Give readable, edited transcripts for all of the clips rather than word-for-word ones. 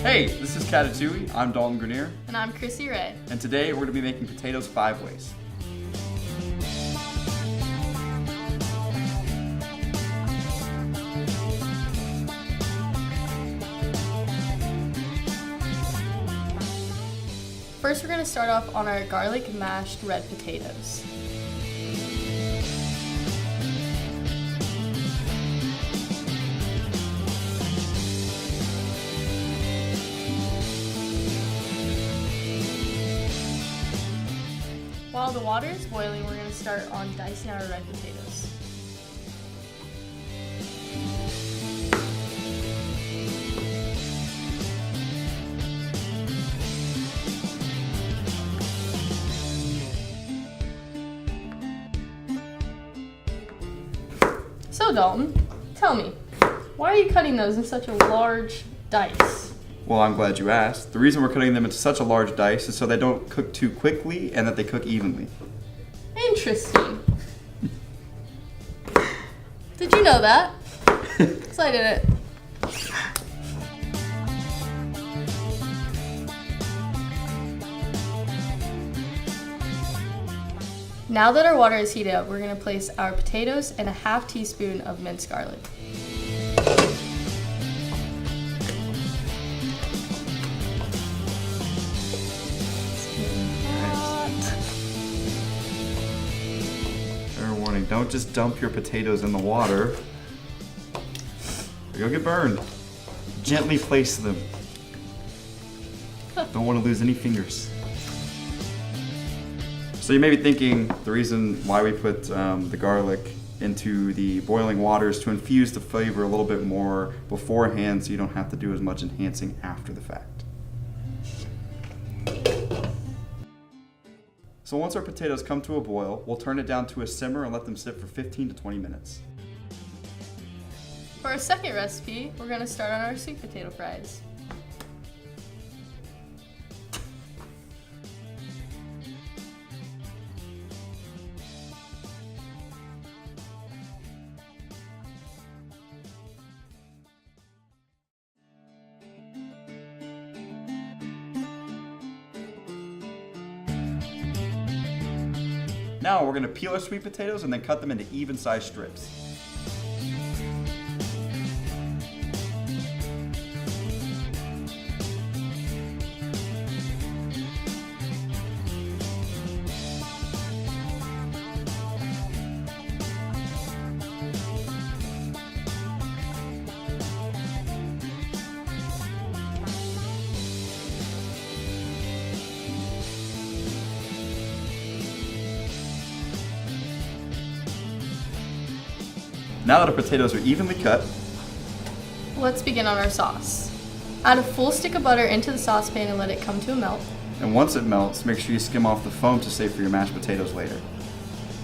Hey, this is Catatouille. I'm Dalton Grenier. And I'm Krissy Ray. And today we're going to be making potatoes 5 ways. First, we're going to start off on our garlic mashed red potatoes. While the water is boiling, we're going to start on dicing our red potatoes. So Dalton, tell me, why are you cutting those in such a large dice? Well, I'm glad you asked. The reason we're cutting them into such a large dice is so they don't cook too quickly and that they cook evenly. Interesting. Did you know that? Because I didn't. Now that our water is heated up, we're going to place our potatoes and a half teaspoon of minced garlic. Fair warning, don't just dump your potatoes in the water. You'll get burned. Gently place them. Don't want to lose any fingers. So you may be thinking the reason why we put the garlic into the boiling water is to infuse the flavor a little bit more beforehand so you don't have to do as much enhancing after the fact. So once our potatoes come to a boil, we'll turn it down to a simmer and let them sit for 15 to 20 minutes. For our second recipe, we're going to start on our sweet potato fries. Now we're going to peel our sweet potatoes and then cut them into even-sized strips. Now that our potatoes are evenly cut, let's begin on our sauce. Add a full stick of butter into the saucepan and let it come to a melt. and once it melts, make sure you skim off the foam to save for your mashed potatoes later.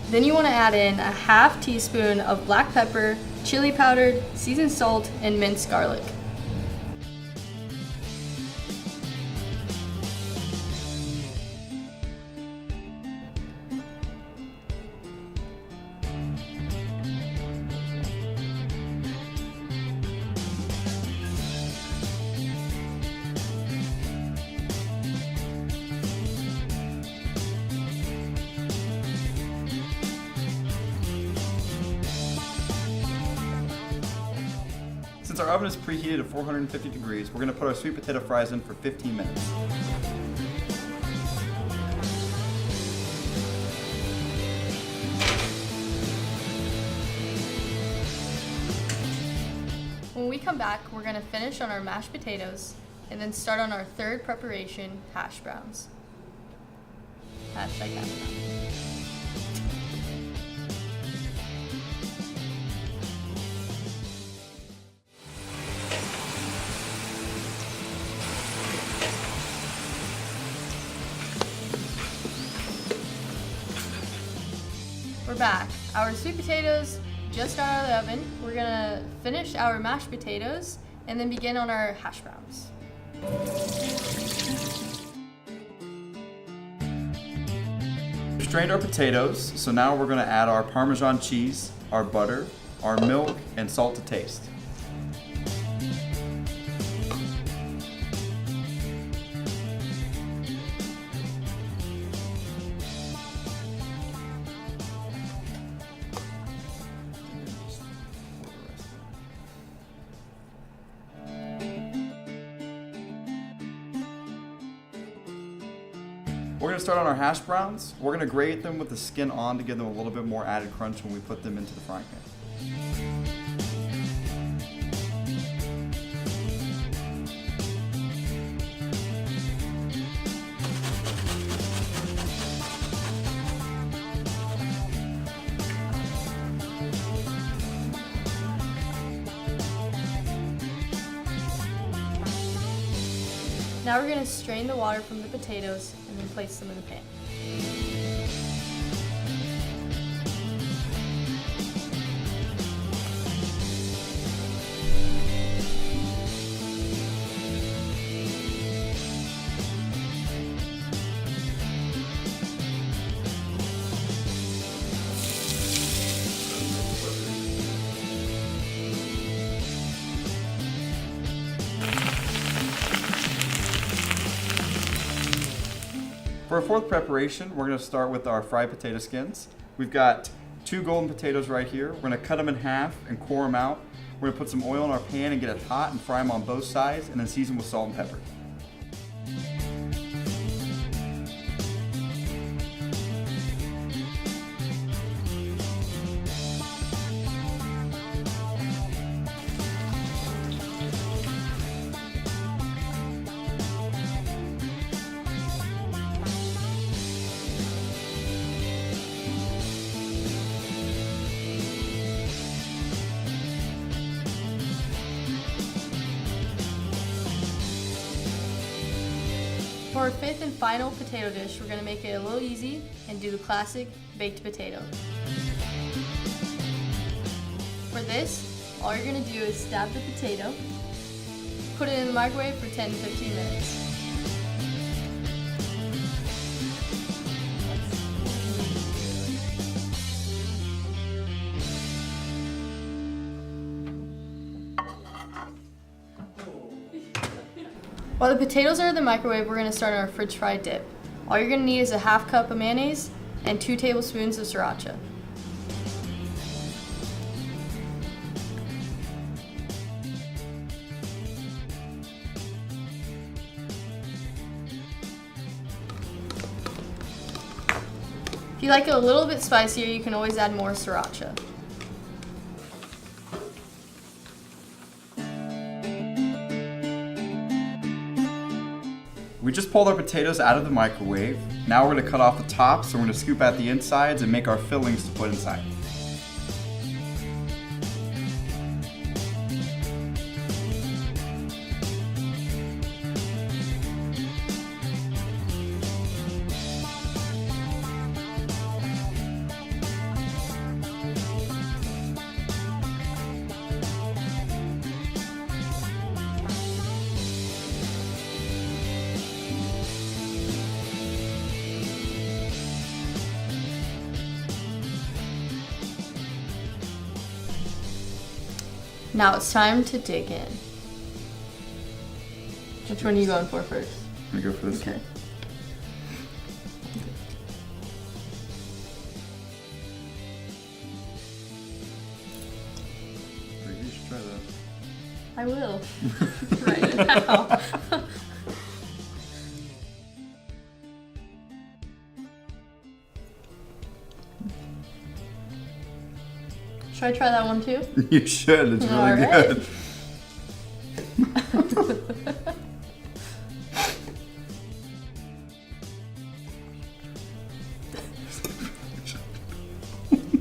Then you want to add in a half teaspoon of black pepper, chili powder, seasoned salt, and minced garlic. Since our oven is preheated at 450 degrees, we're going to put our sweet potato fries in for 15 minutes. When we come back, we're going to finish on our mashed potatoes and then start on our third preparation, hash browns. Hashtag hash browns. We're back. Our sweet potatoes just got out of the oven. We're gonna finish our mashed potatoes and then begin on our hash browns. We've strained our potatoes, so now we're gonna add our Parmesan cheese, our butter, our milk, and salt to taste. We're gonna start on our hash browns. We're gonna grate them with the skin on to give them a little bit more added crunch when we put them into the frying pan. Now we're going to strain the water from the potatoes and then place them in the pan. For our fourth preparation, we're going to start with our fried potato skins. We've got 2 golden potatoes right here. We're going to cut them in half and core them out. We're going to put some oil in our pan and get it hot and fry them on both sides and then season with salt and pepper. For our fifth and final potato dish, we're going to make it a little easy and do the classic baked potato. For this, all you're going to do is stab the potato, put it in the microwave for 10 to 15 minutes. While the potatoes are in the microwave, we're going to start our french fry dip. All you're going to need is a half cup of mayonnaise and 2 tablespoons of sriracha. If you like it a little bit spicier, you can always add more sriracha. We just pulled our potatoes out of the microwave. Now we're going to cut off the tops, so we're going to scoop out the insides and make our fillings to put inside. Now it's time to dig in. Which one are you going for first? I'm going to go for this Okay. one. You should try that. I will. Right now. Should I try that one too? You should, it's really All right. good.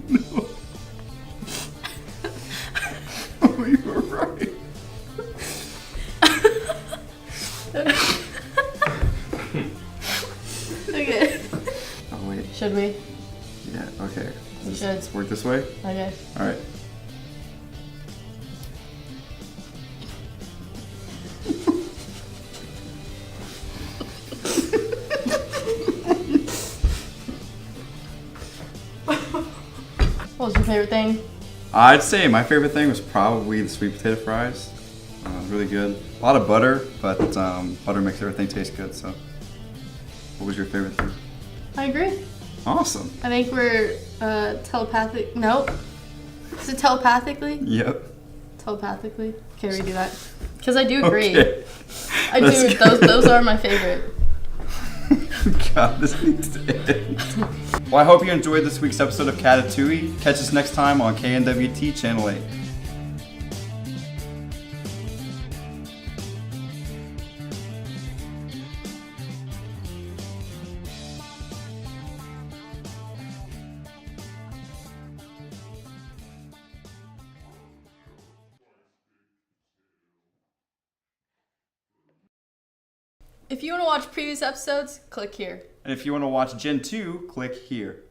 No. Oh, you were right. Okay. Oh, wait. Should we? Yeah, okay. You should. Let's work this way? Okay. Alright. What was your favorite thing? I'd say my favorite thing was probably the sweet potato fries. Really good. A lot of butter, but butter makes everything taste good, so. What was your favorite thing? I agree. Awesome. I think we're telepathic. Nope. Is it telepathically? Yep. Telepathically? Okay, redo that. Because I do agree. Okay. I That's do. good. Those are my favorite. God, this needs to end. Well, I hope you enjoyed this week's episode of Catatouille. Catch us next time on KNWT Channel 8. If you want to watch previous episodes, click here. And if you want to watch Gen 2, click here.